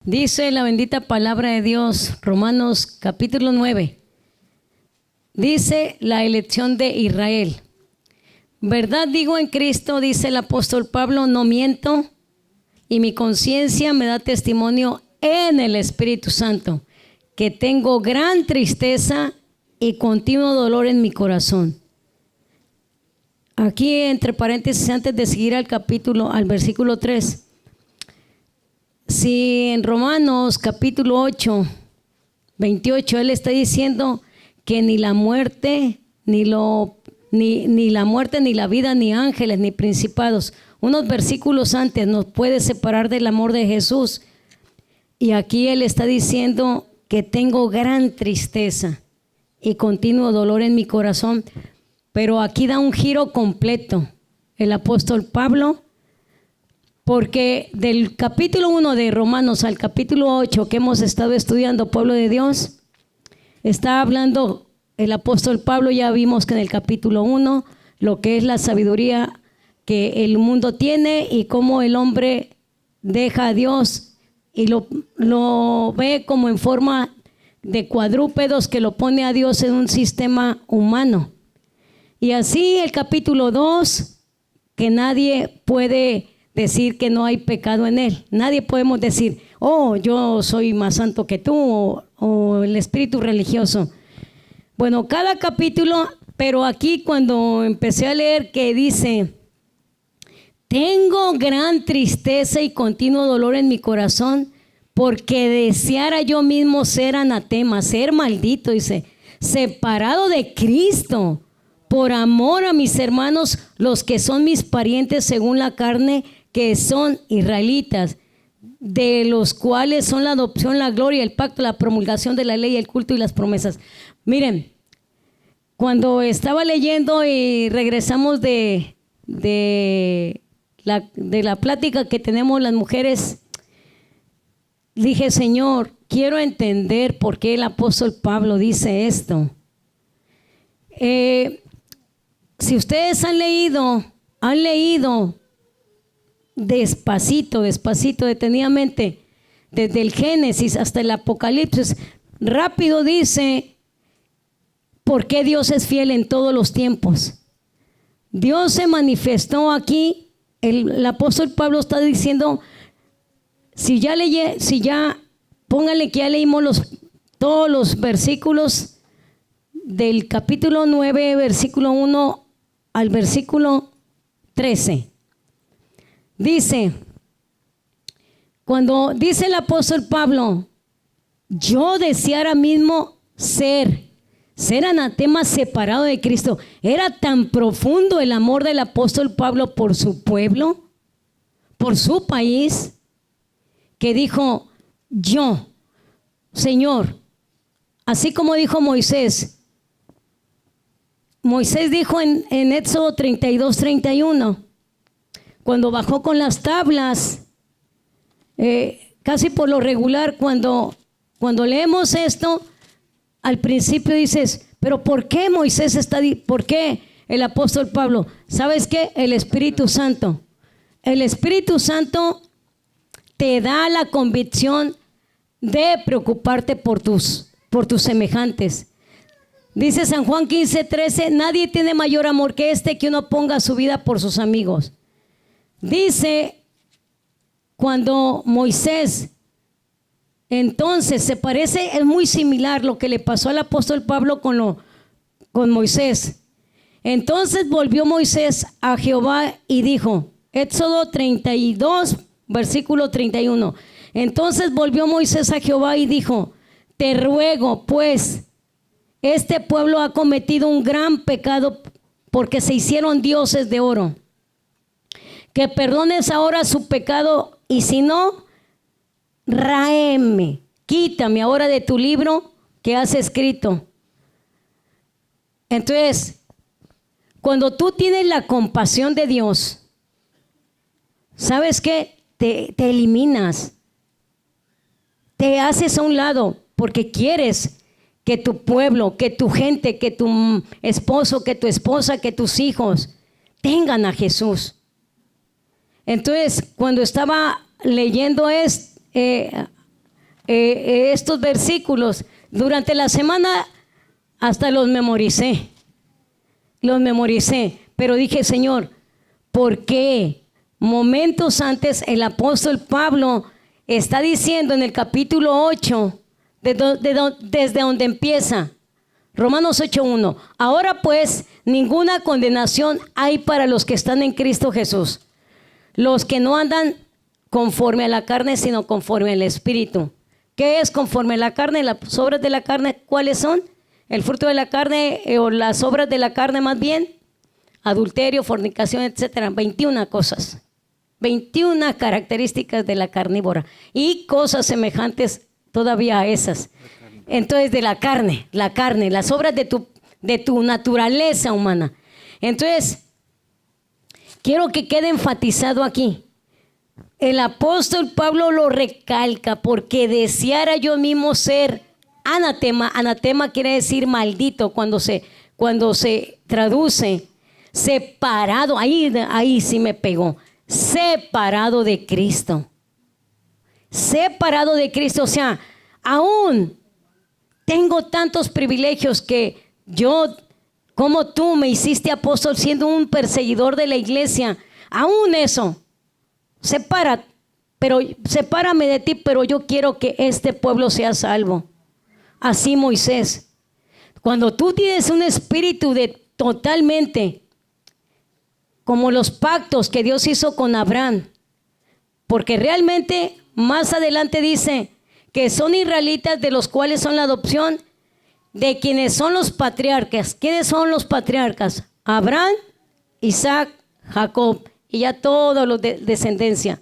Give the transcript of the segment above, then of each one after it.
Dice la bendita palabra de Dios, Romanos capítulo 9. Dice la elección de Israel. Verdad digo en Cristo, dice el apóstol Pablo, no miento, y mi conciencia me da testimonio en el Espíritu Santo, que tengo gran tristeza y continuo dolor en mi corazón. Aquí entre paréntesis, antes de seguir al versículo 3. Si en Romanos capítulo 8, 28, él está diciendo que ni la muerte, ni la muerte, ni la vida, ni ángeles, ni principados, unos versículos antes nos puede separar del amor de Jesús. Y aquí él está diciendo que tengo gran tristeza y continuo dolor en mi corazón. Pero aquí da un giro completo el apóstol Pablo, porque del capítulo 1 de Romanos al capítulo 8 que hemos estado estudiando, pueblo de Dios, está hablando el apóstol Pablo. Ya vimos que en el capítulo 1 lo que es la sabiduría que el mundo tiene y cómo el hombre deja a Dios y lo ve como en forma de cuadrúpedos, que lo pone a Dios en un sistema humano. Y así el capítulo 2, que nadie puede decir que no hay pecado en él. Nadie podemos decir, oh, yo soy más santo que tú, o el espíritu religioso. Bueno, cada capítulo, pero aquí cuando empecé a leer que dice, tengo gran tristeza y continuo dolor en mi corazón, porque deseara yo mismo ser anatema, ser maldito, dice, separado de Cristo, por amor a mis hermanos, los que son mis parientes según la carne, que son israelitas, de los cuales son la adopción, la gloria, el pacto, la promulgación de la ley, el culto y las promesas. Miren, cuando estaba leyendo y regresamos de la plática que tenemos las mujeres, dije, Señor, quiero entender por qué el apóstol Pablo dice esto. Si ustedes han leído despacito, detenidamente, desde el Génesis hasta el Apocalipsis, rápido dice por qué Dios es fiel en todos los tiempos. Dios se manifestó aquí. El apóstol Pablo está diciendo, póngale que ya leímos todos los versículos del capítulo 9, versículo 1 al versículo 13. Dice, cuando dice el apóstol Pablo, yo deseara mismo ser anatema, separado de Cristo. Era tan profundo el amor del apóstol Pablo por su pueblo, por su país, que dijo, yo, Señor, así como dijo Moisés dijo en Éxodo 32, 31, cuando bajó con las tablas, casi por lo regular, cuando leemos esto, al principio dices, pero ¿por qué Moisés por qué el apóstol Pablo? ¿Sabes qué? El Espíritu Santo te da la convicción de preocuparte por tus semejantes. Dice San Juan 15, 13, nadie tiene mayor amor que que uno ponga su vida por sus amigos. Dice, cuando Moisés, entonces es muy similar lo que le pasó al apóstol Pablo con Moisés. Entonces volvió Moisés a Jehová y dijo, Éxodo 32, versículo 31. Entonces volvió Moisés a Jehová y dijo, te ruego, pues, este pueblo ha cometido un gran pecado porque se hicieron dioses de oro. Que perdones ahora su pecado, y si no, ráeme, quítame ahora de tu libro que has escrito. Entonces, cuando tú tienes la compasión de Dios, ¿sabes qué? Te eliminas, te haces a un lado, porque quieres que tu pueblo, que tu gente, que tu esposo, que tu esposa, que tus hijos tengan a Jesús. Entonces, cuando estaba leyendo estos versículos durante la semana, hasta los memoricé. Pero dije, Señor, ¿por qué momentos antes el apóstol Pablo está diciendo en el capítulo 8, desde donde empieza, Romanos 8:1, ahora pues ninguna condenación hay para los que están en Cristo Jesús, los que no andan conforme a la carne, sino conforme al Espíritu? ¿Qué es conforme a la carne? Las obras de la carne, ¿cuáles son? El fruto de la carne, o las obras de la carne más bien, adulterio, fornicación, etcétera. 21 cosas, 21 características de la carnívora y cosas semejantes todavía a esas. Entonces, de la carne, las obras de tu naturaleza humana. Entonces, quiero que quede enfatizado aquí. El apóstol Pablo lo recalca, porque deseara yo mismo ser anatema. Anatema quiere decir maldito cuando se traduce separado. Ahí sí me pegó. Separado de Cristo. Separado de Cristo. O sea, aún tengo tantos privilegios que yo, como tú me hiciste apóstol siendo un perseguidor de la iglesia, aún eso. Sepárame de ti, pero yo quiero que este pueblo sea salvo. Así Moisés. Cuando tú tienes un espíritu de totalmente, como los pactos que Dios hizo con Abraham, porque realmente más adelante dice que son israelitas, de los cuales son la adopción de quienes son los patriarcas. ¿Quiénes son los patriarcas? Abraham, Isaac, Jacob. Y ya todos los de descendencia,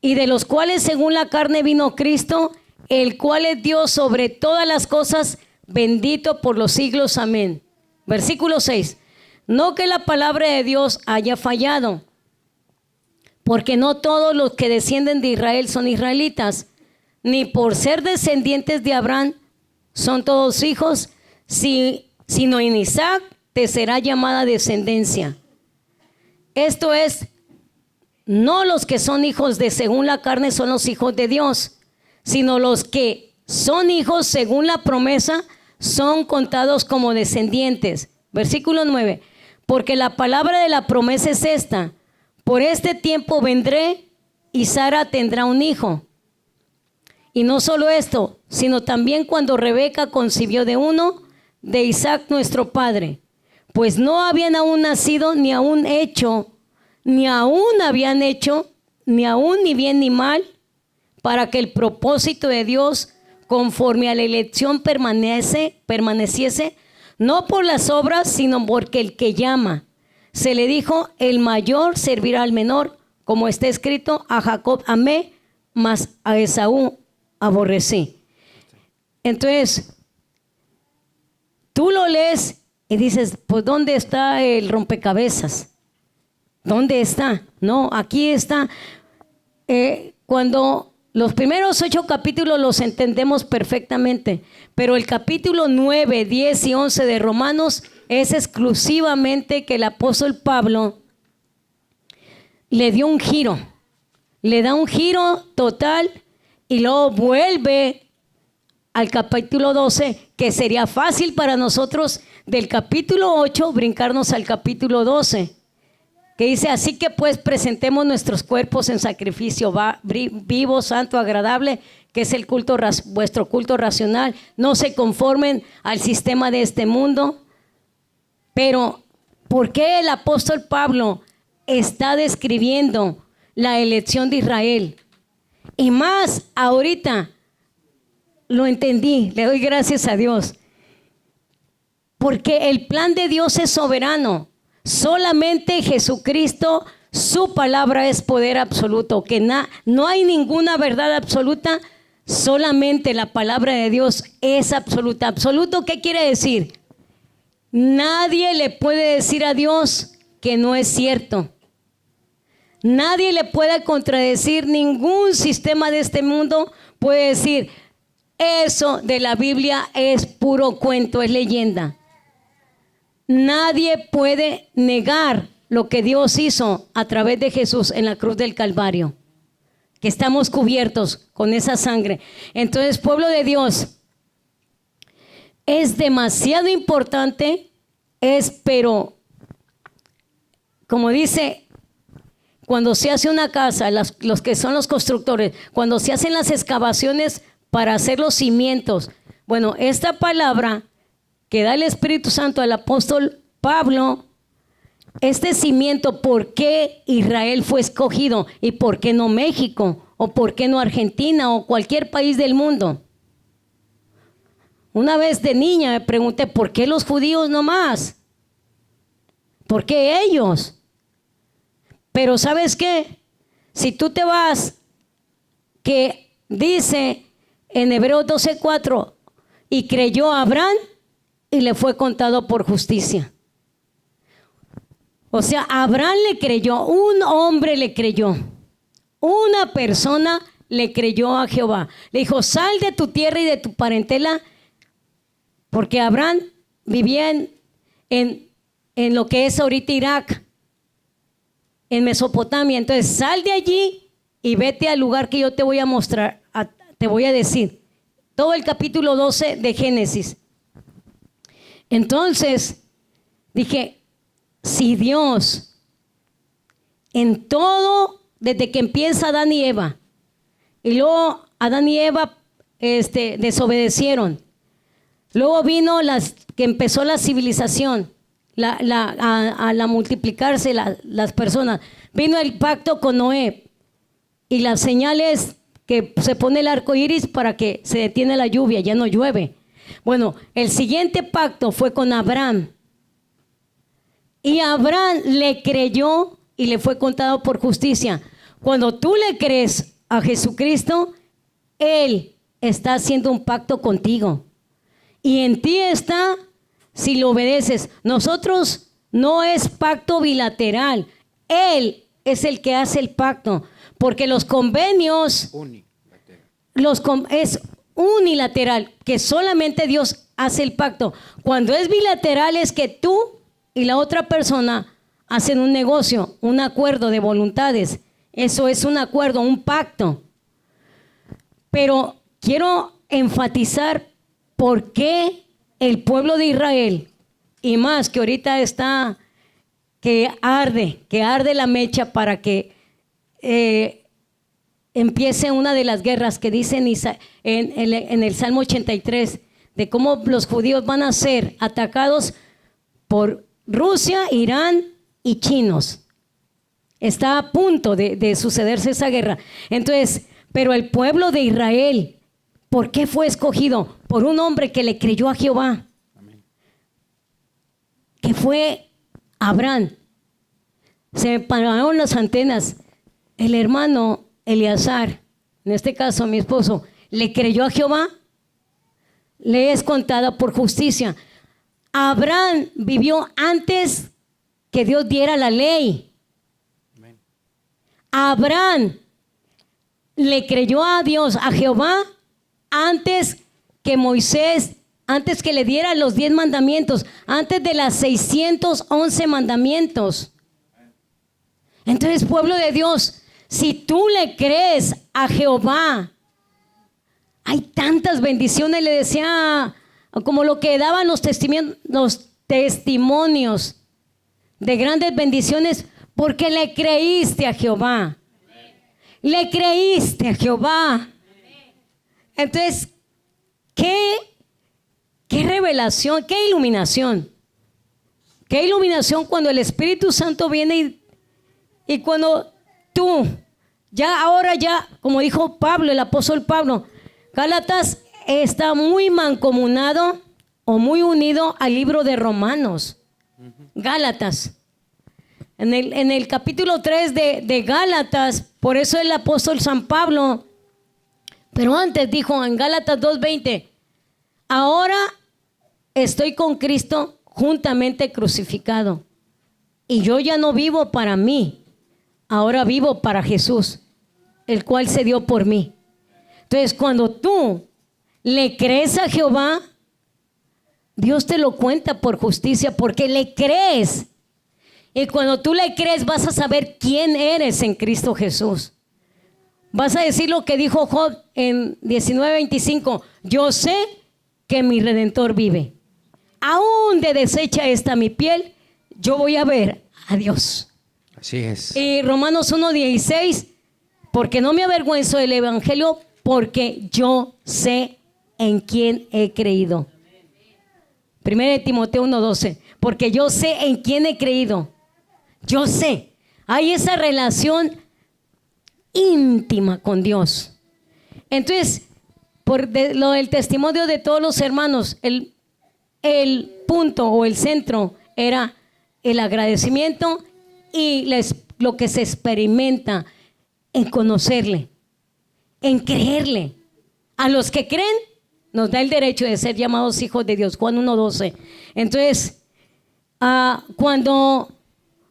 y de los cuales según la carne vino Cristo, el cual es Dios sobre todas las cosas, bendito por los siglos, amén. Versículo 6, no que la palabra de Dios haya fallado, porque no todos los que descienden de Israel son israelitas, ni por ser descendientes de Abraham son todos hijos, sino en Isaac te será llamada descendencia. Esto es, no los que son hijos de según la carne son los hijos de Dios, sino los que son hijos según la promesa son contados como descendientes. Versículo 9, porque la palabra de la promesa es esta: por este tiempo vendré y Sara tendrá un hijo. Y no solo esto, sino también cuando Rebeca concibió de uno, de Isaac nuestro padre. Pues no habían aún nacido, ni aún habían hecho, ni bien ni mal, para que el propósito de Dios, conforme a la elección, permaneciese, no por las obras, sino porque el que llama. Se le dijo, el mayor servirá al menor, como está escrito, a Jacob amé, mas a Esaú aborrecí. Entonces, tú lo lees y dices, pues ¿dónde está el rompecabezas? ¿Dónde está? No, aquí está. Cuando los primeros 8 capítulos los entendemos perfectamente, pero el capítulo 9, 10 y 11 de Romanos es exclusivamente que el apóstol Pablo le dio un giro, le da un giro total y luego vuelve al capítulo 12, que sería fácil para nosotros del capítulo 8 brincarnos al capítulo 12, que dice, así que pues presentemos nuestros cuerpos en sacrificio vivo, santo, agradable, que es el culto, vuestro culto racional. No se conformen al sistema de este mundo. Pero, ¿por qué el apóstol Pablo está describiendo la elección de Israel? Y más ahorita lo entendí, le doy gracias a Dios. Porque el plan de Dios es soberano. Solamente Jesucristo, su palabra es poder absoluto. Que no hay ninguna verdad absoluta, solamente la palabra de Dios es absoluta. ¿Absoluto qué quiere decir? Nadie le puede decir a Dios que no es cierto. Nadie le puede contradecir, ningún sistema de este mundo puede decir, eso de la Biblia es puro cuento, es leyenda. Nadie puede negar lo que Dios hizo a través de Jesús en la cruz del Calvario. que estamos cubiertos con esa sangre. Entonces, pueblo de Dios, es demasiado importante, pero como dice, cuando se hace una casa, los que son los constructores, cuando se hacen las excavaciones para hacer los cimientos, bueno, esta palabra que da el Espíritu Santo al apóstol Pablo, este cimiento, ¿por qué Israel fue escogido? ¿Y por qué no México? ¿O por qué no Argentina? ¿O cualquier país del mundo? Una vez de niña me pregunté, ¿por qué los judíos nomás? ¿Por qué ellos? Pero ¿sabes qué? Si tú te vas, que dice en Hebreos 12:4, y creyó a Abraham y le fue contado por justicia. O sea, Abraham le creyó, un hombre le creyó, una persona le creyó a Jehová. Le dijo, sal de tu tierra y de tu parentela, porque Abraham vivía en lo que es ahorita Irak, en Mesopotamia. Entonces, sal de allí y vete al lugar que yo te voy a mostrar, te voy a decir. Todo el capítulo 12 de Génesis. Entonces, dije, si Dios en todo, desde que empieza Adán y Eva, y luego Adán y Eva desobedecieron, luego vino que empezó la civilización, a multiplicarse las personas, vino el pacto con Noé y las señales que se pone el arco iris para que se detiene la lluvia, ya no llueve. Bueno, el siguiente pacto fue con Abraham. Y Abraham le creyó y le fue contado por justicia. Cuando tú le crees a Jesucristo, Él está haciendo un pacto contigo. Y en ti está, si lo obedeces. Nosotros no es pacto bilateral. Él es el que hace el pacto. Porque los convenios es unilateral, que solamente Dios hace el pacto. Cuando es bilateral es que tú y la otra persona hacen un negocio, un acuerdo de voluntades. Eso es un acuerdo, un pacto. Pero quiero enfatizar por qué el pueblo de Israel, y más que ahorita está que arde la mecha para que empiece una de las guerras que dicen en el Salmo 83, de cómo los judíos van a ser atacados por Rusia, Irán y chinos. Está a punto de sucederse esa guerra. Entonces, pero el pueblo de Israel, ¿por qué fue escogido? Por un hombre que le creyó a Jehová. Amén. Que fue Abraham. Se me pararon las antenas. El hermano Eleazar, en este caso mi esposo, le creyó a Jehová, le es contada por justicia. Abraham vivió antes que Dios diera la ley. Amén. Abraham le creyó a Dios, a Jehová, antes que Moisés, antes que le diera los 10 mandamientos, antes de las 611 mandamientos. Entonces, pueblo de Dios, si tú le crees a Jehová, hay tantas bendiciones. Le decía, como lo que daban los testimonios de grandes bendiciones, porque le creíste a Jehová. Le creíste a Jehová. Entonces, ¿qué revelación, qué iluminación? Qué iluminación cuando el Espíritu Santo viene y cuando tú, ahora, como dijo Pablo, el apóstol Pablo, Gálatas está muy mancomunado o muy unido al libro de Romanos. Gálatas. En el capítulo 3 de Gálatas, por eso el apóstol San Pablo, pero antes dijo en Gálatas 2:20, ahora estoy con Cristo juntamente crucificado. Y yo ya no vivo para mí, ahora vivo para Jesús, el cual se dio por mí. Entonces, cuando tú le crees a Jehová, Dios te lo cuenta por justicia, porque le crees. Y cuando tú le crees, vas a saber quién eres en Cristo Jesús. Vas a decir lo que dijo Job en 19:25. Yo sé que mi Redentor vive. Aún de deshecha está mi piel, yo voy a ver a Dios. Así es. Y Romanos 1:16, porque no me avergüenzo del evangelio, porque yo sé en quién he creído. 1 Timoteo 1:12, porque yo sé en quién he creído. Yo sé. Hay esa relación íntima con Dios. Entonces, por lo del testimonio de todos los hermanos, el punto o el centro era el agradecimiento y lo que se experimenta en conocerle, en creerle. A los que creen nos da el derecho de ser llamados hijos de Dios. Juan 1:12. Entonces,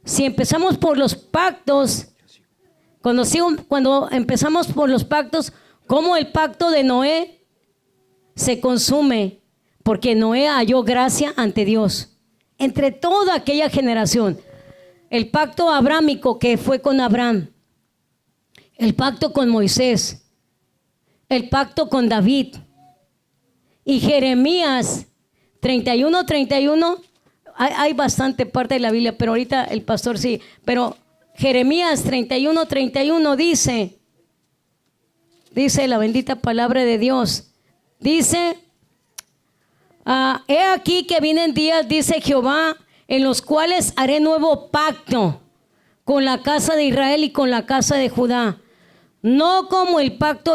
si empezamos por los pactos, cuando empezamos por los pactos, como el pacto de Noé se consume, porque Noé halló gracia ante Dios entre toda aquella generación. El pacto abrámico que fue con Abraham, el pacto con Moisés, el pacto con David. Y Jeremías 31:31, hay bastante parte de la Biblia, pero ahorita el pastor sí, pero Jeremías 31:31 dice la bendita palabra de Dios, dice, he aquí que vienen días, dice Jehová, en los cuales haré nuevo pacto con la casa de Israel y con la casa de Judá, no como el pacto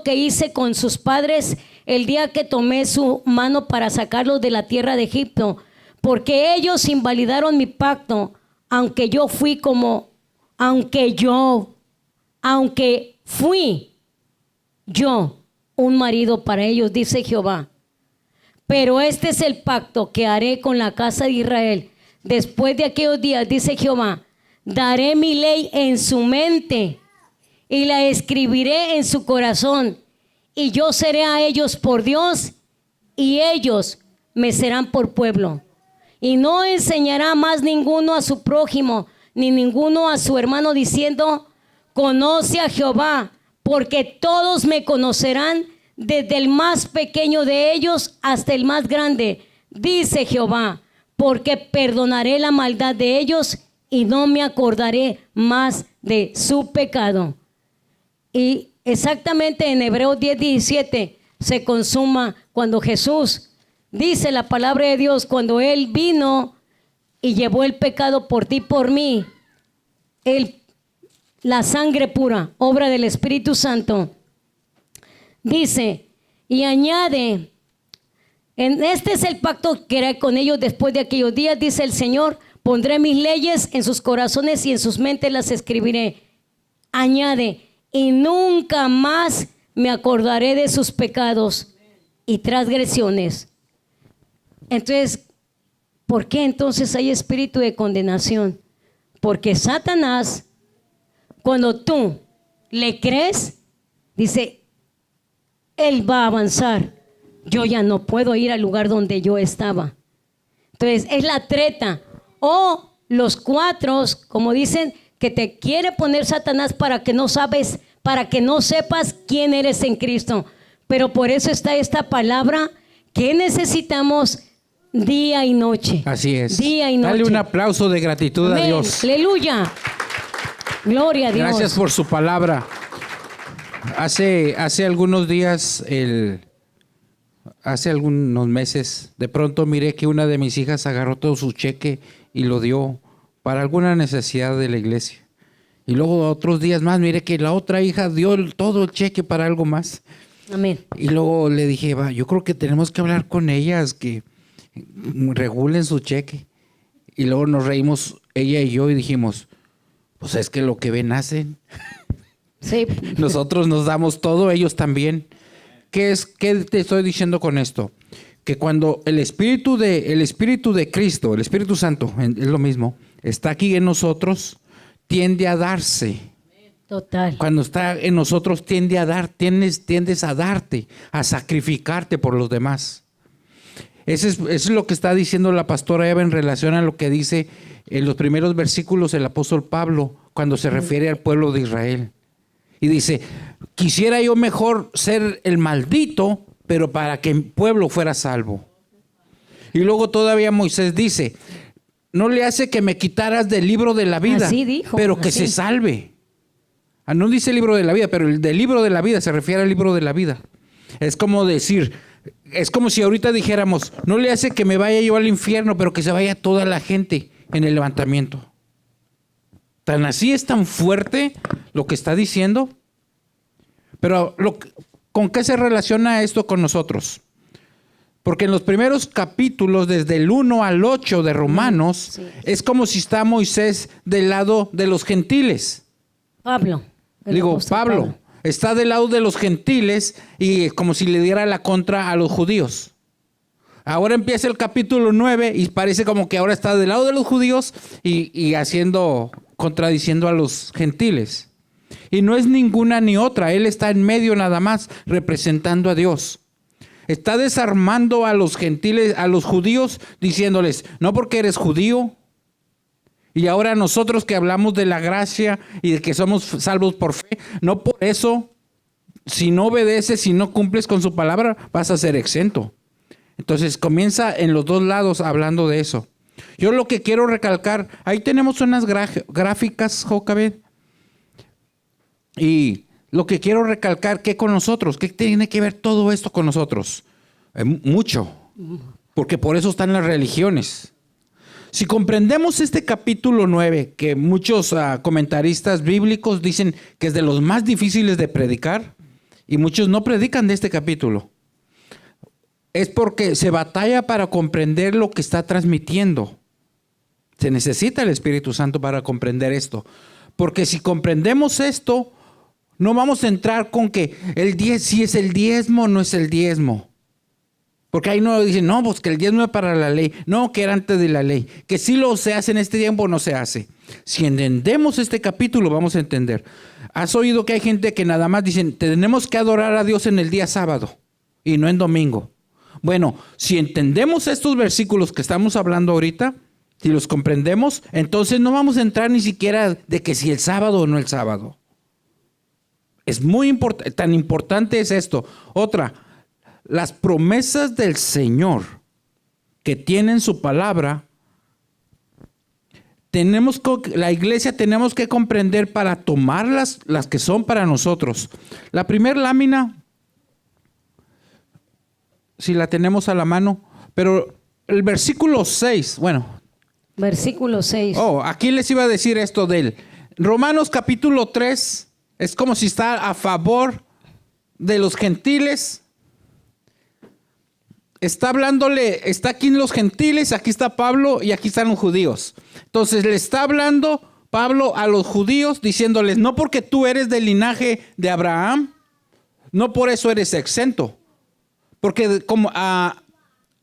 que hice con sus padres el día que tomé su mano para sacarlos de la tierra de Egipto, porque ellos invalidaron mi pacto, aunque fui yo un marido para ellos, dice Jehová. Pero este es el pacto que haré con la casa de Israel. Después de aquellos días, dice Jehová, daré mi ley en su mente y la escribiré en su corazón, y yo seré a ellos por Dios y ellos me serán por pueblo. Y no enseñará más ninguno a su prójimo ni ninguno a su hermano diciendo, conoce a Jehová, porque todos me conocerán, desde el más pequeño de ellos hasta el más grande, dice Jehová, porque perdonaré la maldad de ellos y no me acordaré más de su pecado. Y exactamente en Hebreos 10:17 se consuma cuando Jesús dice la palabra de Dios, cuando Él vino y llevó el pecado por ti y por mí, la sangre pura, obra del Espíritu Santo. Dice y añade, este es el pacto que haré con ellos después de aquellos días, dice el Señor, pondré mis leyes en sus corazones y en sus mentes las escribiré. Añade, y nunca más me acordaré de sus pecados y transgresiones. Entonces, ¿por qué entonces hay espíritu de condenación? Porque Satanás, cuando tú le crees, dice, él va a avanzar. Yo ya no puedo ir al lugar donde yo estaba. Entonces, es la treta. O los cuatros, como dicen, que te quiere poner Satanás para que no sepas quién eres en Cristo. Pero por eso está esta palabra que necesitamos día y noche. Así es. Día y noche. Dale un aplauso de gratitud. Amén. A Dios. Aleluya. Gloria a Dios. Gracias por su palabra. Hace algunos días, hace algunos meses, de pronto miré que una de mis hijas agarró todo su cheque y lo dio para alguna necesidad de la iglesia. Y luego otros días más miré que la otra hija dio todo el cheque para algo más. Amén. Y luego le dije, yo creo que tenemos que hablar con ellas, que regulen su cheque. Y luego nos reímos ella y yo y dijimos, pues es que lo que ven hacen. Sí. Nosotros nos damos todo, ellos también. ¿Qué te estoy diciendo con esto? Que cuando el Espíritu de Cristo, el Espíritu Santo, es lo mismo, está aquí en nosotros, tiende a darse. Total. Cuando está en nosotros tiendes a darte, a sacrificarte por los demás. Eso es lo que está diciendo la pastora Eva en relación a lo que dice en los primeros versículos el apóstol Pablo cuando se refiere al pueblo de Israel. Y dice, quisiera yo mejor ser el maldito, pero para que el pueblo fuera salvo. Y luego todavía Moisés dice, no le hace que me quitaras del libro de la vida, así dijo, pero que así. se salve. No dice el libro de la vida, pero el del libro de la vida se refiere al libro de la vida. Es como decir, es como si ahorita dijéramos, no le hace que me vaya yo al infierno, pero que se vaya toda la gente en el levantamiento. Tan así es tan fuerte lo que está diciendo. Pero ¿con qué se relaciona esto con nosotros? Porque en los primeros capítulos, desde el 1 al 8 de Romanos, sí, es como si está Moisés del lado de los gentiles. Pablo. Digo, Pablo está del lado de los gentiles y como si le diera la contra a los judíos. Ahora empieza el capítulo 9 y parece como que ahora está del lado de los judíos y contradiciendo a los gentiles. Y no es ninguna ni otra, él está en medio nada más representando a Dios. Está desarmando a los gentiles, a los judíos, diciéndoles, no porque eres judío. Y ahora nosotros que hablamos de la gracia y de que somos salvos por fe, no por eso, si no obedeces, si no cumples con su palabra, vas a ser exento. Entonces comienza en los dos lados hablando de eso. Yo lo que quiero recalcar, ahí tenemos unas gráficas, Jocabed, y lo que quiero recalcar, ¿qué con nosotros? ¿Qué tiene que ver todo esto con nosotros? Mucho, porque por eso están las religiones. Si comprendemos este capítulo 9, que muchos comentaristas bíblicos dicen que es de los más difíciles de predicar, y muchos no predican de este capítulo, es porque se batalla para comprender lo que está transmitiendo. Se necesita el Espíritu Santo para comprender esto. Porque si comprendemos esto, no vamos a entrar con que si es el diezmo o no es el diezmo. Porque ahí no dicen, no, pues que el diezmo es para la ley. No, que era antes de la ley. Que si lo se hace en este tiempo o no se hace. Si entendemos este capítulo, vamos a entender. ¿Has oído que hay gente que nada más dicen, tenemos que adorar a Dios en el día sábado y no en domingo? Bueno, si entendemos estos versículos que estamos hablando ahorita, si los comprendemos, entonces no vamos a entrar ni siquiera de que si el sábado o no el sábado. Es muy importante, tan importante es esto. Otra, las promesas del Señor que tienen su palabra, la iglesia tenemos que comprender para tomar las que son para nosotros. La primera lámina, si la tenemos a la mano, pero el versículo 6, bueno. Versículo 6. Aquí les iba a decir esto de él. Romanos capítulo 3 es como si está a favor de los gentiles. Está aquí en los gentiles, aquí está Pablo y aquí están los judíos. Entonces le está hablando Pablo a los judíos diciéndoles, no porque tú eres del linaje de Abraham, no por eso eres exento. Porque como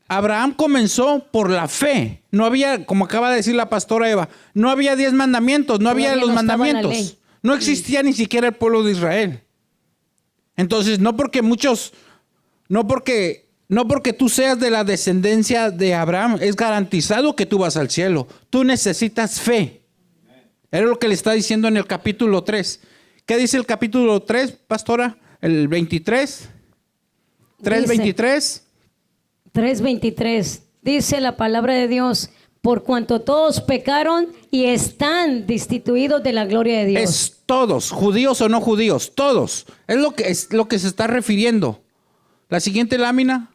Abraham comenzó por la fe. No había, como acaba de decir la pastora Eva, no había 10 mandamientos, no había los mandamientos. No existía ni siquiera el pueblo de Israel. Entonces, no porque tú seas de la descendencia de Abraham, es garantizado que tú vas al cielo. Tú necesitas fe. Era lo que le está diciendo en el capítulo 3. ¿Qué dice el capítulo 3, pastora? El 23. 3:23. 3:23. Dice la palabra de Dios, por cuanto todos pecaron y están destituidos de la gloria de Dios. Es todos, judíos o no judíos, todos. Es lo que se está refiriendo. La siguiente lámina.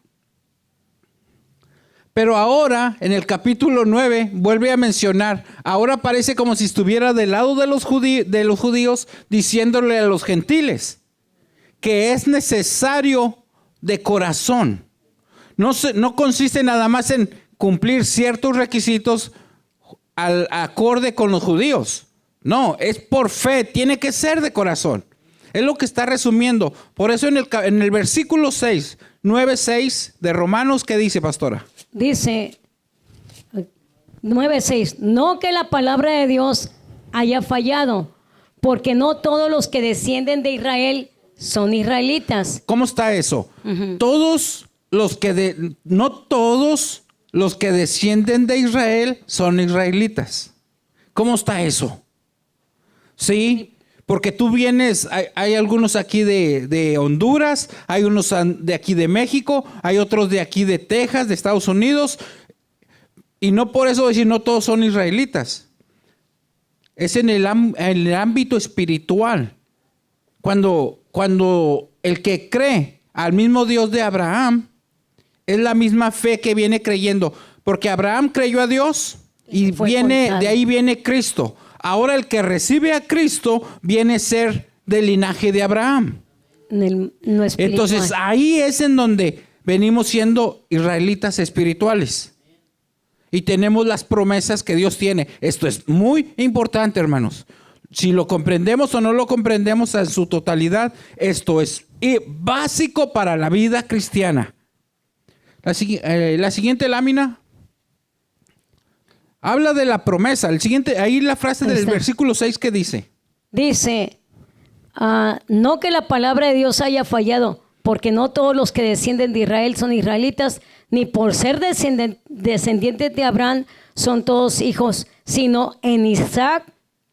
Pero ahora, en el capítulo 9, vuelve a mencionar, ahora parece como si estuviera del lado de los judíos, diciéndole a los gentiles que es necesario de corazón. No consiste nada más en cumplir ciertos requisitos acorde con los judíos. No, es por fe, tiene que ser de corazón. Es lo que está resumiendo. Por eso en el versículo 6, 9:6 de Romanos, ¿qué dice, pastora? Dice 9:6, no que la palabra de Dios haya fallado, porque no todos los que descienden de Israel son israelitas. ¿Cómo está eso? Todos no todos los que descienden de Israel son israelitas. ¿Cómo está eso? Sí, porque tú vienes, hay algunos aquí de Honduras, hay unos de aquí de México, hay otros de aquí de Texas, de Estados Unidos, y no por eso decir no todos son israelitas. Es en el ámbito espiritual. Cuando el que cree al mismo Dios de Abraham, es la misma fe que viene creyendo. Porque Abraham creyó a Dios y de ahí viene Cristo. Ahora el que recibe a Cristo viene a ser del linaje de Abraham. No espiritual. Entonces ahí es en donde venimos siendo israelitas espirituales. Y tenemos las promesas que Dios tiene. Esto es muy importante, hermanos. Si lo comprendemos o no lo comprendemos en su totalidad, esto es básico para la vida cristiana. La siguiente lámina habla de la promesa. Ahí la frase del versículo 6 que dice. Dice, no que la palabra de Dios haya fallado, porque no todos los que descienden de Israel son israelitas, ni por ser descendientes de Abraham son todos hijos, sino en Isaac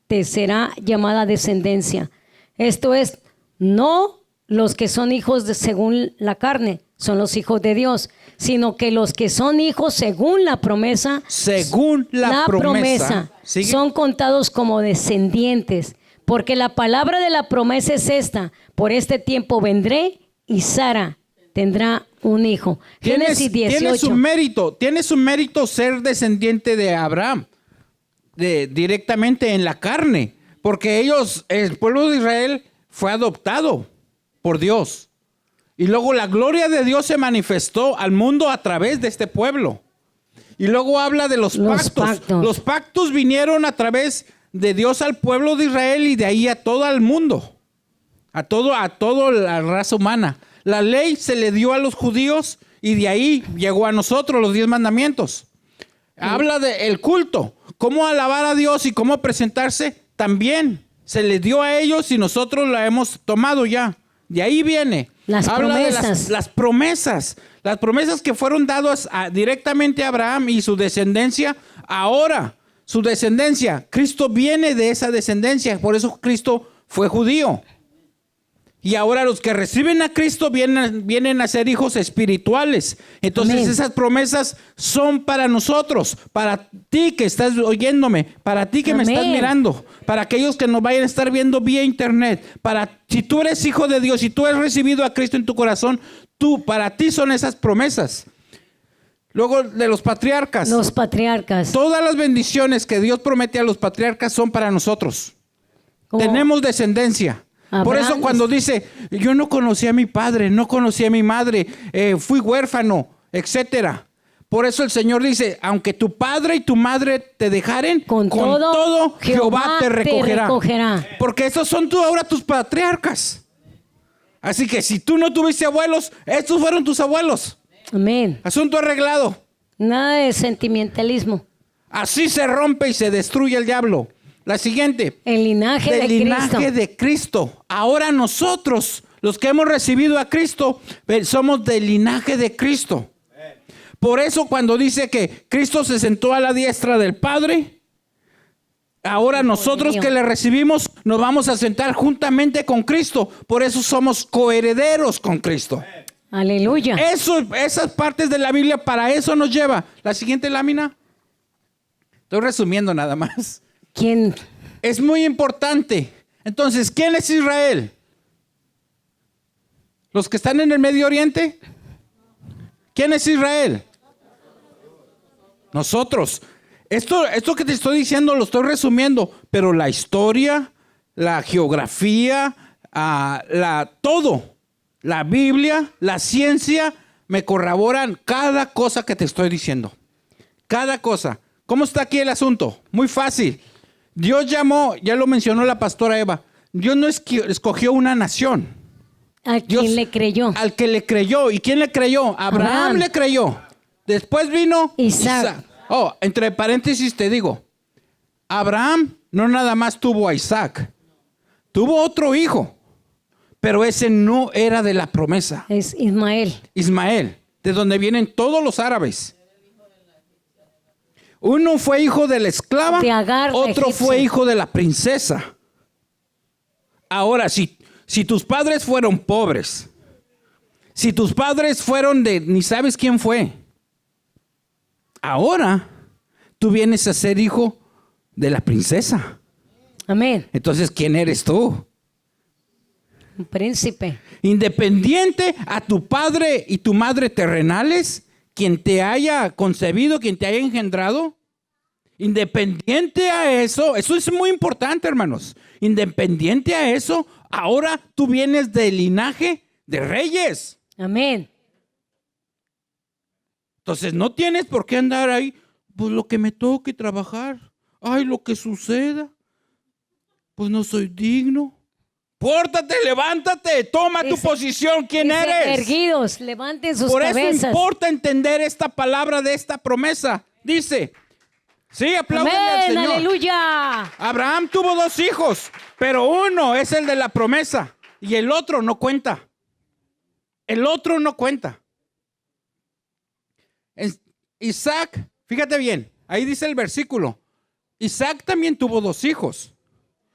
te será llamada descendencia. Esto es, no los que son hijos según la carne son los hijos de Dios, sino que los que son hijos según la promesa, son contados como descendientes. Porque la palabra de la promesa es esta: por este tiempo vendré y Sara tendrá un hijo. Génesis 18. Tiene su mérito ser descendiente de Abraham, directamente en la carne, porque el pueblo de Israel fue adoptado por Dios. Y luego la gloria de Dios se manifestó al mundo a través de este pueblo. Y luego habla de los pactos. Los pactos vinieron a través de Dios al pueblo de Israel y de ahí a todo el mundo, a toda la raza humana. La ley se le dio a los judíos y de ahí llegó a nosotros los 10 mandamientos. Habla del culto, cómo alabar a Dios y cómo presentarse, también se les dio a ellos y nosotros la hemos tomado ya. De ahí viene. Habla promesas. De las promesas que fueron dadas directamente a Abraham y su descendencia. Ahora, su descendencia, Cristo viene de esa descendencia, por eso Cristo fue judío. Y ahora los que reciben a Cristo vienen a ser hijos espirituales. Entonces Amén. Esas promesas son para nosotros, para ti que estás oyéndome, para ti que Amén. Me estás mirando, para aquellos que nos vayan a estar viendo vía internet. Si tú eres hijo de Dios, si tú has recibido a Cristo en tu corazón, para ti son esas promesas. Luego de los patriarcas. Los patriarcas. Todas las bendiciones que Dios promete a los patriarcas son para nosotros. Tenemos descendencia. Abraham. Por eso cuando dice, yo no conocí a mi padre, no conocí a mi madre, fui huérfano, etcétera. Por eso el Señor dice, aunque tu padre y tu madre te dejaren, con todo Jehová te recogerá. Porque esos son ahora tus patriarcas. Así que si tú no tuviste abuelos, estos fueron tus abuelos. Amén. Asunto arreglado. Nada de sentimentalismo. Así se rompe y se destruye el diablo. La siguiente. El linaje de Cristo. Ahora nosotros, los que hemos recibido a Cristo, somos del linaje de Cristo. Por eso cuando dice que Cristo se sentó a la diestra del Padre, ahora nosotros que le recibimos nos vamos a sentar juntamente con Cristo. Por eso somos coherederos con Cristo. Aleluya. Esas partes de la Biblia para eso nos lleva. La siguiente lámina. Estoy resumiendo nada más. ¿Quién? Es muy importante. Entonces, ¿quién es Israel? ¿Los que están en el Medio Oriente? ¿Quién es Israel? Nosotros. Esto que te estoy diciendo lo estoy resumiendo, pero la historia, la geografía, todo, la Biblia, la ciencia, me corroboran cada cosa que te estoy diciendo. Cada cosa. ¿Cómo está aquí el asunto? Muy fácil. Dios llamó, ya lo mencionó la pastora Eva, Dios no escogió una nación. ¿A quién le creyó? Al que le creyó. ¿Y quién le creyó? Abraham le creyó. Después vino Isaac. Entre paréntesis te digo, Abraham no nada más tuvo a Isaac, tuvo otro hijo, pero ese no era de la promesa. Es Ismael. de donde vienen todos los árabes. Uno fue hijo de la esclava, De Agar, la otro egipcia. fue hijo de la princesa. Ahora, si tus padres fueron pobres, si tus padres fueron de ni sabes quién fue, ahora tú vienes a ser hijo de la princesa. Amén. Entonces, ¿quién eres tú? Un príncipe. Independiente a tu padre y tu madre terrenales, quien te haya concebido, quien te haya engendrado, independiente a eso es muy importante, hermanos. Independiente a eso, ahora tú vienes del linaje de reyes. Amén. Entonces no tienes por qué andar ahí, pues lo que me toque trabajar, ay, lo que suceda, pues no soy digno. Pórtate, levántate, toma tu posición, ¿quién Dice, eres? erguidos, levanten sus Por cabezas. eso importa entender esta palabra de esta promesa. Dice, sí, apláudale al Amén, Señor. aleluya. Abraham tuvo 2 hijos, pero uno es el de la promesa y el otro no cuenta. El otro no cuenta. Isaac, fíjate bien, ahí dice el versículo. Isaac también tuvo 2 hijos.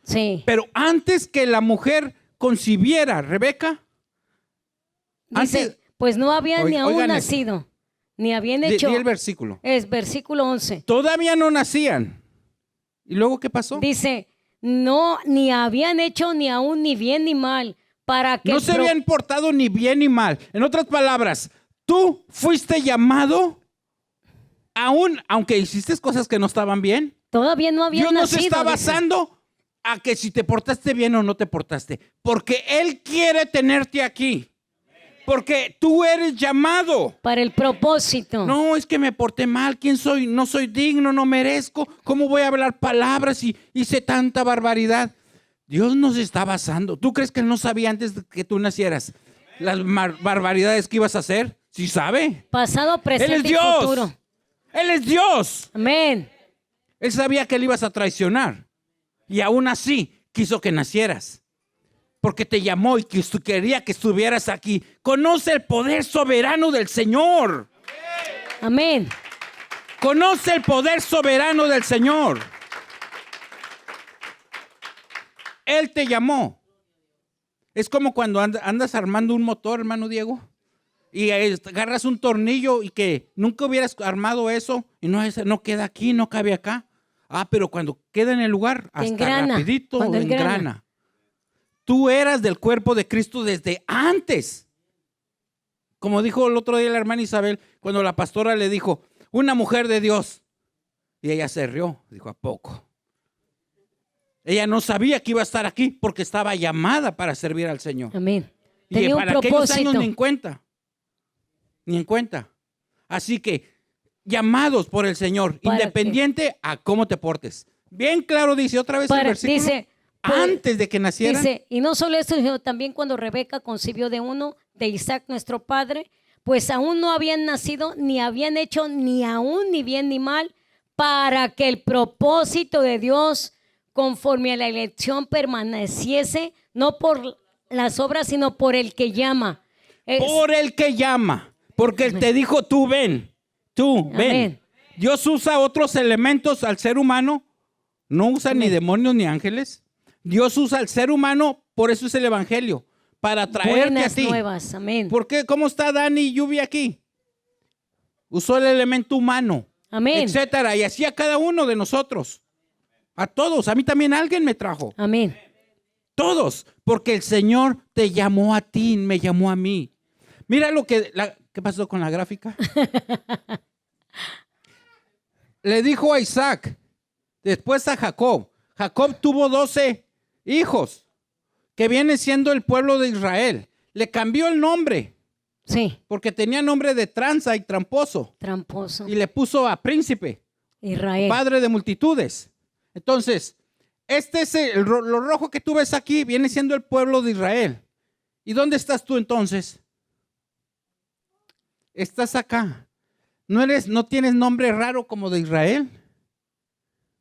Sí. Pero antes que la mujer concibiera, Rebeca, Dice, antes, pues no habían ni aún oigan esto. nacido, ni habían di hecho. el versículo. Es versículo 11. Todavía no nacían. ¿Y luego qué pasó? Dice, no, ni habían hecho ni aún ni bien ni mal, para que No se habían portado ni bien ni mal. En otras palabras, tú fuiste llamado, aún aunque hiciste cosas que no estaban bien. todavía no habían Dios no nacido. se está dice. basando a que si te portaste bien o no te portaste. Porque Él quiere tenerte aquí. Porque tú eres llamado. Para el propósito. No, es que me porté mal. ¿Quién soy? No soy digno, no merezco. ¿Cómo voy a hablar palabras y hice tanta barbaridad? Dios nos está basando. ¿Tú crees que Él no sabía antes de que tú nacieras las barbaridades que ibas a hacer? Sí sabe. Pasado, Él presente es y Dios. futuro. Él es Dios. Amén. Él sabía que le ibas a traicionar. Y aún así quiso que nacieras. Porque te llamó y quería que estuvieras aquí. Conoce el poder soberano del Señor. Amén. Conoce el poder soberano del Señor. Él te llamó. Es como cuando andas armando un motor, hermano Diego, y agarras un tornillo y que nunca hubieras armado eso y no queda aquí, no cabe acá. Ah, pero cuando queda en el lugar, hasta engrana, rapidito cuando engrana. Tú eras del cuerpo de Cristo desde antes. Como dijo el otro día la hermana Isabel, cuando la pastora le dijo, una mujer de Dios. Y ella se rió, dijo, ¿a poco? Ella no sabía que iba a estar aquí porque estaba llamada para servir al Señor. Amén. Y Tenía un para aquellos años propósito. ni en cuenta. Ni en cuenta. Así que, llamados por el Señor, ¿Para independiente a cómo te portes. Bien claro dice otra vez el versículo. Dice, antes de que nacieran. Dice, y no solo esto, sino también cuando Rebeca concibió de uno, de Isaac nuestro padre, pues aún no habían nacido, ni habían hecho ni aún ni bien ni mal, para que el propósito de Dios conforme a la elección permaneciese, no por las obras, sino por el que llama. Por el que llama. Porque Él te dijo, tú ven. Tú ven. Amén. Dios usa otros elementos al ser humano. No usa Amén. ni demonios ni ángeles. Dios usa al ser humano, por eso es el evangelio. Para traerte Buenas a ti. nuevas, amén. ¿Por qué? ¿Cómo está Dani y Lluvia aquí? Usó el elemento humano. Amén. Etcétera. Y así a cada uno de nosotros. A todos. A mí también alguien me trajo. Amén. Todos. Porque el Señor te llamó a ti, me llamó a mí. Mira lo que... ¿Qué pasó con la gráfica? Le dijo a Isaac, después a Jacob. Jacob tuvo 12 hijos, que viene siendo el pueblo de Israel. Le cambió el nombre, Sí. porque tenía nombre de tranza y tramposo. Tramposo. Y le puso a príncipe, Israel. padre de multitudes. Entonces, este es lo rojo que tú ves aquí, viene siendo el pueblo de Israel. ¿Y dónde estás tú entonces? Estás acá. No tienes nombre raro como de Israel,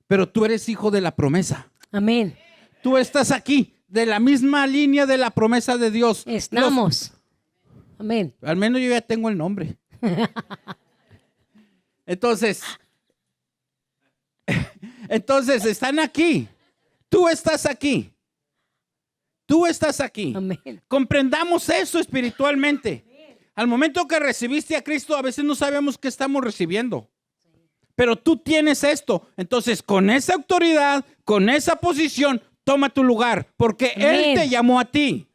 pero tú eres hijo de la promesa. Amén. Tú estás aquí, de la misma línea de la promesa de Dios. Estamos. Amén. Al menos yo ya tengo el nombre. Entonces están aquí. Tú estás aquí. Tú estás aquí. Amén. Comprendamos eso espiritualmente. Al momento que recibiste a Cristo, a veces no sabemos qué estamos recibiendo. Pero tú tienes esto. Entonces, con esa autoridad, con esa posición, toma tu lugar. Porque Amén. Él te llamó a ti.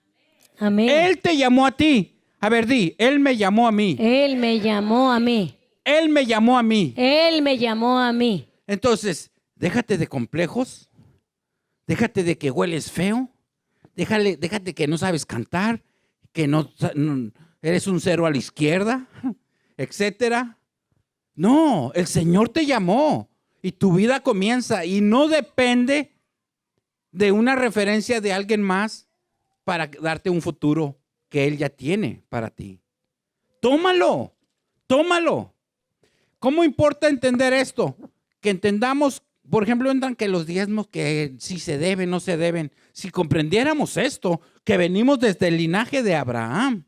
Amén. Él te llamó a ti. A ver, di, Él me llamó a mí. Él me llamó a mí. Él me llamó a mí. Él me llamó a mí. Entonces, déjate de complejos. Déjate de que hueles feo. Déjate que no sabes cantar. Que no eres un cero a la izquierda, etcétera. No, el Señor te llamó y tu vida comienza y no depende de una referencia de alguien más para darte un futuro que Él ya tiene para ti. Tómalo, tómalo. ¿Cómo importa entender esto? Que entendamos, por ejemplo, que los diezmos, que si se deben, no se deben. Si comprendiéramos esto, que venimos desde el linaje de Abraham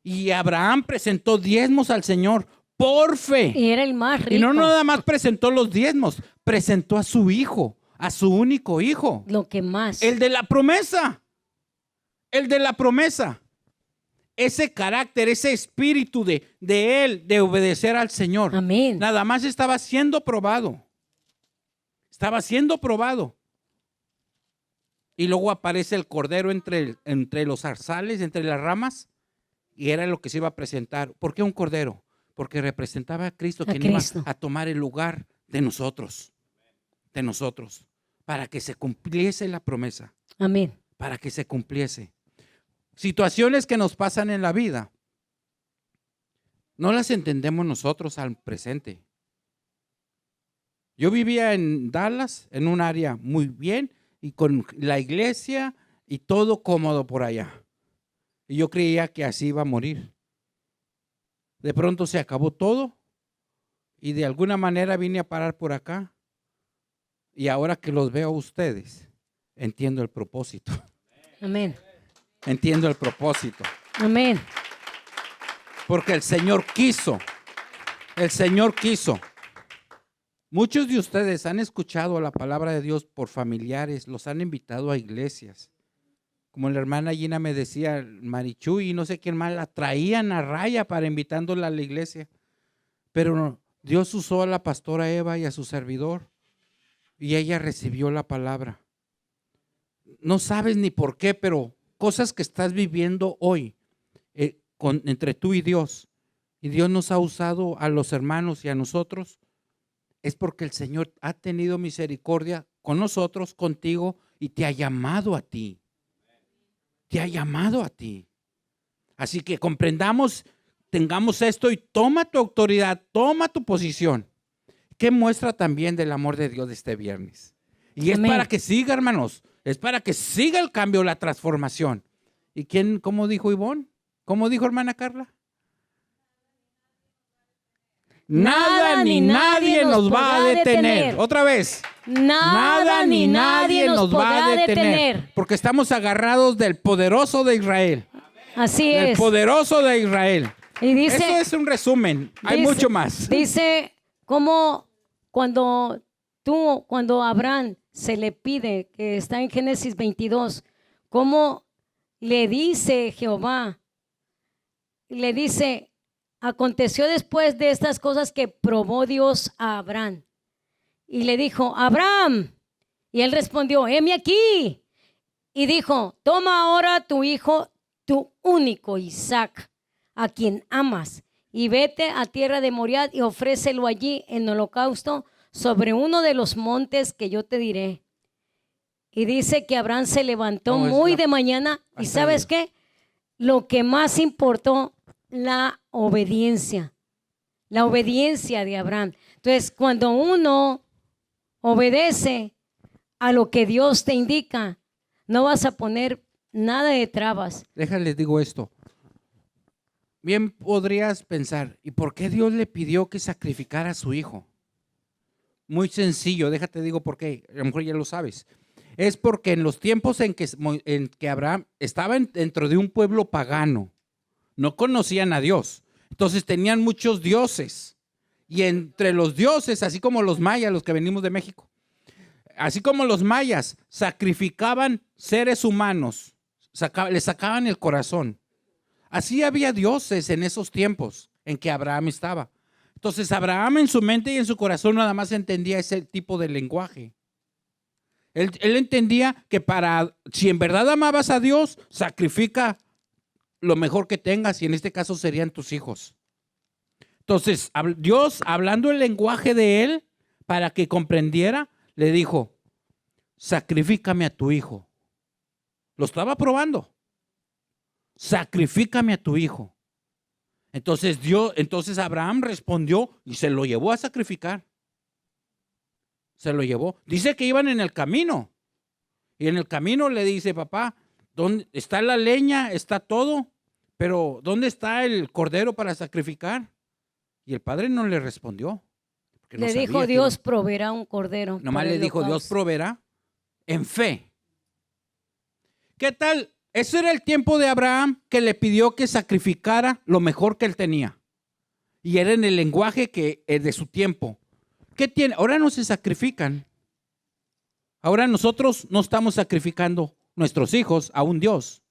y Abraham presentó diezmos al Señor por fe. Y era el más rico. Y no nada más presentó los diezmos, presentó a su hijo, a su único hijo. Lo que más. El de la promesa. El de la promesa. Ese carácter, ese espíritu de él, de obedecer al Señor. Amén. Nada más estaba siendo probado. Estaba siendo probado. Y luego aparece el cordero entre los zarzales, entre las ramas. Y era lo que se iba a presentar. ¿Por qué un cordero? Porque representaba a Cristo, quien iba a tomar el lugar de nosotros. De nosotros. Para que se cumpliese la promesa. Amén. Para que se cumpliese. Situaciones que nos pasan en la vida, no las entendemos nosotros al presente. Yo vivía en Dallas, en un área muy bien, y con la iglesia y todo cómodo por allá. Y yo creía que así iba a morir. De pronto se acabó todo y de alguna manera vine a parar por acá. Y ahora que los veo a ustedes, entiendo el propósito. Amén. Entiendo el propósito. Amén. Porque el Señor quiso. El Señor quiso. Muchos de ustedes han escuchado la palabra de Dios por familiares, los han invitado a iglesias. Como la hermana Gina me decía, Marichu y no sé quién más, la traían a raya para invitándola a la iglesia. Pero Dios usó a la pastora Eva y a su servidor y ella recibió la palabra. No sabes ni por qué, pero cosas que estás viviendo hoy entre tú y Dios nos ha usado a los hermanos y a nosotros, es porque el Señor ha tenido misericordia con nosotros, contigo, y te ha llamado a ti. Te ha llamado a ti. Así que comprendamos, tengamos esto y toma tu autoridad, toma tu posición. ¿Qué muestra también del amor de Dios de este viernes? Y es para que siga, hermanos, es para que siga el cambio, la transformación. ¿Y quién, cómo dijo Ivonne? ¿Cómo dijo hermana Carla? Nada ni nadie nos va a detener. Otra vez. Nada ni nadie nos va a detener. Porque estamos agarrados del poderoso de Israel. Así Del es. poderoso de Israel. Y dice, eso es un resumen. Hay mucho más. Dice como cuando Abraham se le pide, que está en Génesis 22, cómo le dice Jehová, le dice, aconteció después de estas cosas que probó Dios a Abraham. Y le dijo, Abraham. Y él respondió, heme aquí. Y dijo, toma ahora tu hijo, tu único Isaac, a quien amas, y vete a tierra de Moriah y ofrécelo allí en holocausto sobre uno de los montes que yo te diré. Y dice que Abraham se levantó muy de mañana. ¿Y sabes qué? Lo que más importó, la obediencia de Abraham. Entonces, cuando uno obedece a lo que Dios te indica, no vas a poner nada de trabas. Déjales digo esto. Bien podrías pensar, ¿y por qué Dios le pidió que sacrificara a su hijo? Muy sencillo, déjate digo por qué, a lo mejor ya lo sabes. Es porque en los tiempos en que Abraham estaba dentro de un pueblo pagano, no conocían a Dios. Entonces tenían muchos dioses. Y entre los dioses, así como los mayas, los que venimos de México, así como los mayas sacrificaban seres humanos, les sacaban el corazón. Así había dioses en esos tiempos en que Abraham estaba. Entonces Abraham en su mente y en su corazón nada más entendía ese tipo de lenguaje. Él entendía que si en verdad amabas a Dios, sacrifica lo mejor que tengas, y en este caso serían tus hijos. Entonces, Dios, hablando el lenguaje de él, para que comprendiera, le dijo, sacrifícame a tu hijo. Lo estaba probando. Sacrifícame a tu hijo. Entonces Abraham respondió y se lo llevó a sacrificar. Se lo llevó. Dice que iban en el camino. Y en el camino le dice, papá, ¿dónde está la leña? Está todo. Pero ¿dónde está el cordero para sacrificar? Y el padre no le respondió. Le dijo, Dios proveerá un cordero. Nomás le dijo, Dios proveerá en fe. ¿Qué tal? Ese era el tiempo de Abraham, que le pidió que sacrificara lo mejor que él tenía. Y era en el lenguaje de su tiempo. ¿Qué tiene? Ahora no se sacrifican. Ahora nosotros no estamos sacrificando nuestros hijos a un Dios.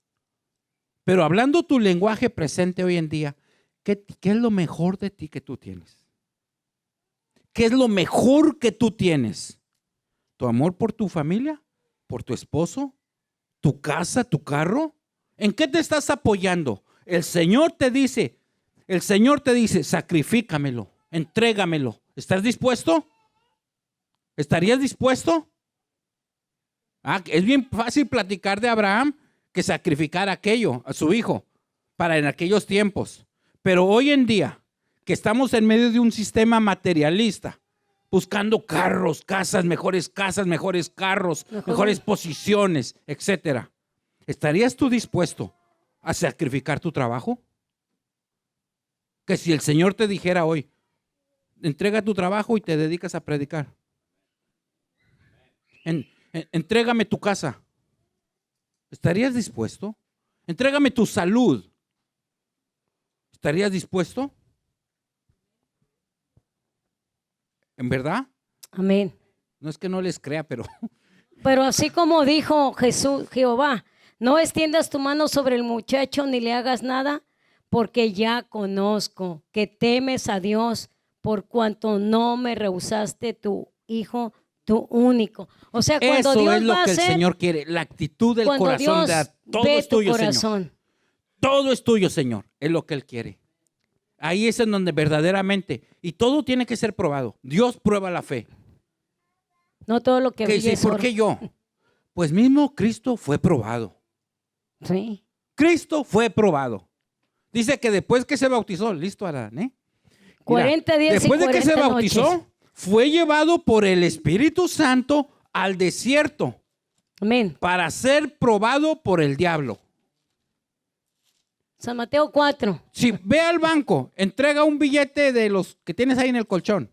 Pero hablando tu lenguaje presente hoy en día, ¿qué es lo mejor de ti que tú tienes? ¿Qué es lo mejor que tú tienes? ¿Tu amor por tu familia? ¿Por tu esposo? ¿Tu casa? ¿Tu carro? ¿En qué te estás apoyando? El Señor te dice, sacrifícamelo, entrégamelo. ¿Estás dispuesto? ¿Estarías dispuesto? Es bien fácil platicar de Abraham que sacrificar aquello a su hijo para en aquellos tiempos. Pero hoy en día, que estamos en medio de un sistema materialista, buscando carros, mejores carros, mejores posiciones, etcétera. ¿Estarías tú dispuesto a sacrificar tu trabajo? Que si el Señor te dijera hoy, entrega tu trabajo y te dedicas a predicar. Entrégame tu casa. ¿Estarías dispuesto? Entrégame tu salud. ¿Estarías dispuesto? ¿En verdad? Amén. No es que no les crea, pero... Pero así como dijo Jehová, no extiendas tu mano sobre el muchacho ni le hagas nada, porque ya conozco que temes a Dios, por cuanto no me rehusaste tu hijo, tu único. O sea, cuando eso Dios es lo va que a el hacer, Señor quiere, la actitud del cuando corazón. Dios Todo ve es tuyo, tu corazón. Señor. Todo es tuyo, Señor. Es lo que Él quiere. Ahí es en donde verdaderamente, y todo tiene que ser probado. Dios prueba la fe. No todo lo que brilla es ¿Por oro. qué yo? Pues mismo Cristo fue probado. Sí. Cristo fue probado. Dice que después que se bautizó, listo, Adán, ¿eh? 40 días después y de que se 40 bautizó, noches. fue llevado por el Espíritu Santo al desierto Amén. para ser probado por el diablo. San Mateo 4. Si ve al banco, entrega un billete de los que tienes ahí en el colchón,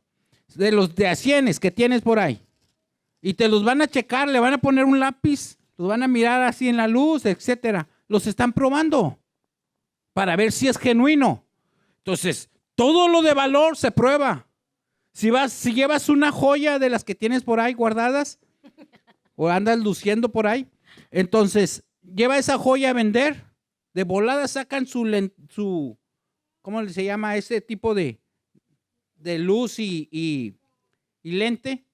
de los de a cienes que tienes por ahí, y te los van a checar, le van a poner un lápiz, los van a mirar así en la luz, etcétera. Los están probando para ver si es genuino. Entonces, todo lo de valor se prueba. Si llevas una joya de las que tienes por ahí guardadas o andas luciendo por ahí, entonces lleva esa joya a vender. De volada sacan su ¿cómo se llama? Ese tipo de luz y lente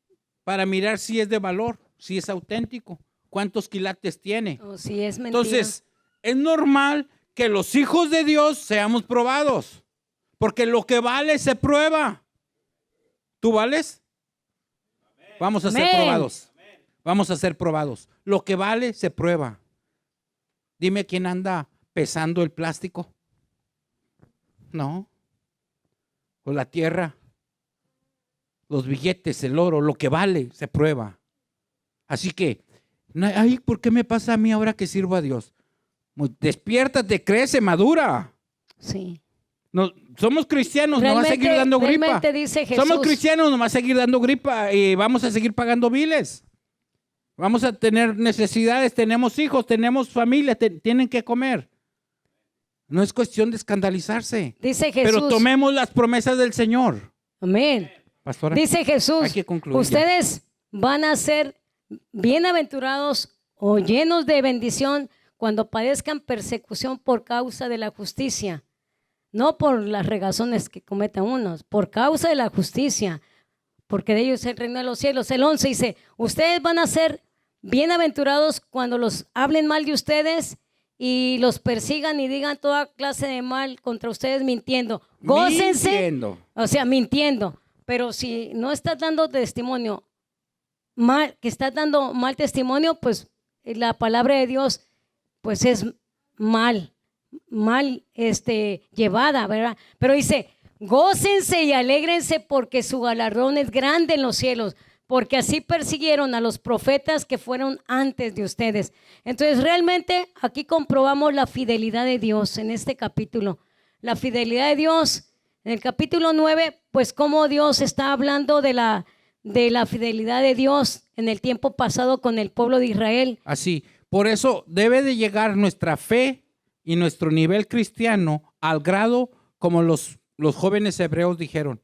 para mirar si es de valor, si es auténtico, cuántos quilates tiene. O si es mentira. Entonces, es normal que los hijos de Dios seamos probados, porque lo que vale se prueba. ¿Tú vales? Vamos a ser Amén. probados. Vamos a ser probados. Lo que vale se prueba. Dime quién anda pesando el plástico. No. O la tierra. Los billetes, el oro, lo que vale se prueba. Así que, ay, ¿por qué me pasa a mí ahora que sirvo a Dios? Despiértate, crece, madura. Sí. No, somos cristianos, no va a seguir dando gripa. Dice Jesús, Somos cristianos, no va a seguir dando gripa y vamos a seguir pagando biles. Vamos a tener necesidades, tenemos hijos, tenemos familia, tienen que comer. No es cuestión de escandalizarse. Dice Jesús. Pero tomemos las promesas del Señor. Amén. Pastora, Dice Jesús, hay que concluir ya. ustedes van a ser bienaventurados o llenos de bendición cuando padezcan persecución por causa de la justicia. No por las regazones que cometan unos, por causa de la justicia, porque de ellos es el reino de los cielos. El 11 dice, ustedes van a ser bienaventurados cuando los hablen mal de ustedes y los persigan y digan toda clase de mal contra ustedes mintiendo. Gócense, Mintiendo. o sea, mintiendo. Pero si no estás dando testimonio mal, que estás dando mal testimonio, pues la palabra de Dios pues es mal llevada, ¿verdad? Pero dice, gócense y alégrense porque su galardón es grande en los cielos, porque así persiguieron a los profetas que fueron antes de ustedes. Entonces realmente aquí comprobamos la fidelidad de Dios en este capítulo. La fidelidad de Dios en el capítulo 9, pues cómo Dios está hablando de la fidelidad de Dios en el tiempo pasado con el pueblo de Israel. Así. Por eso debe de llegar nuestra fe y nuestro nivel cristiano al grado como los jóvenes hebreos dijeron.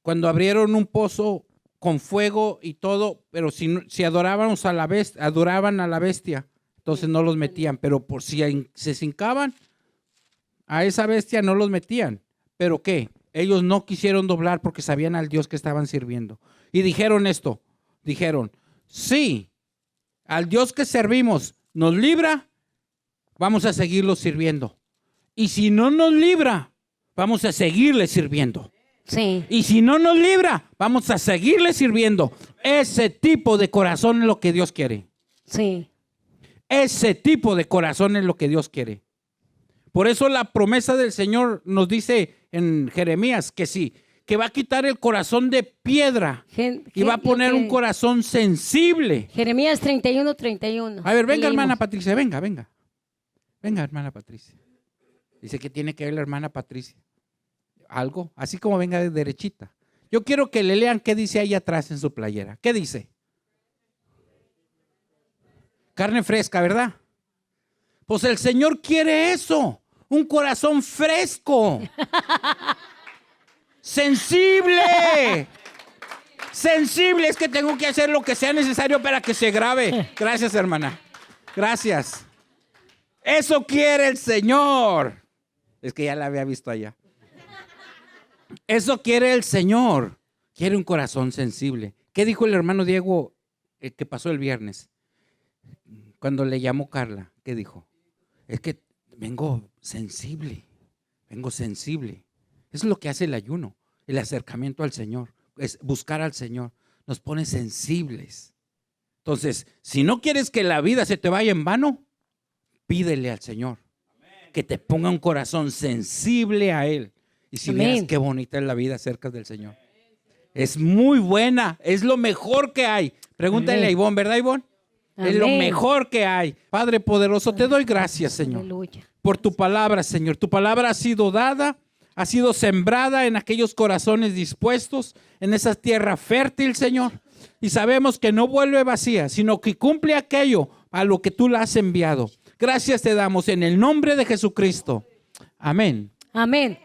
Cuando abrieron un pozo con fuego y todo, pero si adoraban a la bestia, entonces no los metían. Pero por si se hincaban a esa bestia, no los metían. ¿Pero qué? Ellos no quisieron doblar porque sabían al Dios que estaban sirviendo. Y dijeron esto, sí, al Dios que servimos nos libra, vamos a seguirlo sirviendo. Y si no nos libra, vamos a seguirle sirviendo. Sí. Y si no nos libra, vamos a seguirle sirviendo. Ese tipo de corazón es lo que Dios quiere. Sí. Ese tipo de corazón es lo que Dios quiere. Por eso la promesa del Señor nos dice en Jeremías que sí, que va a quitar el corazón de piedra y va a poner un corazón sensible. Jeremías 31:31. A ver, venga hermana Patricia, venga. Venga hermana Patricia. Dice que tiene que ver la hermana Patricia. Algo, así como venga de derechita. Yo quiero que le lean qué dice ahí atrás en su playera. ¿Qué dice? Carne fresca, ¿verdad? Pues el Señor quiere eso, un corazón fresco, sensible, es que tengo que hacer lo que sea necesario para que se grabe. Gracias, hermana, gracias. Eso quiere el Señor. Es que ya la había visto allá. Eso quiere el Señor, quiere un corazón sensible. ¿Qué dijo el hermano Diego que pasó el viernes? Cuando le llamó Carla, ¿qué dijo? Es que vengo sensible. Eso es lo que hace el ayuno, el acercamiento al Señor, es buscar al Señor. Nos pone sensibles. Entonces, si no quieres que la vida se te vaya en vano, pídele al Señor que te ponga un corazón sensible a Él. Y si vieras qué bonita es la vida cerca del Señor. Es muy buena, es lo mejor que hay. Pregúntale a Ivonne, ¿verdad, Ivonne? Es lo mejor que hay. Padre poderoso, te doy gracias, Señor, por tu palabra, Señor. Tu palabra ha sido dada, ha sido sembrada en aquellos corazones dispuestos, en esa tierra fértil, Señor. Y sabemos que no vuelve vacía, sino que cumple aquello a lo que tú la has enviado. Gracias te damos en el nombre de Jesucristo. Amén. Amén.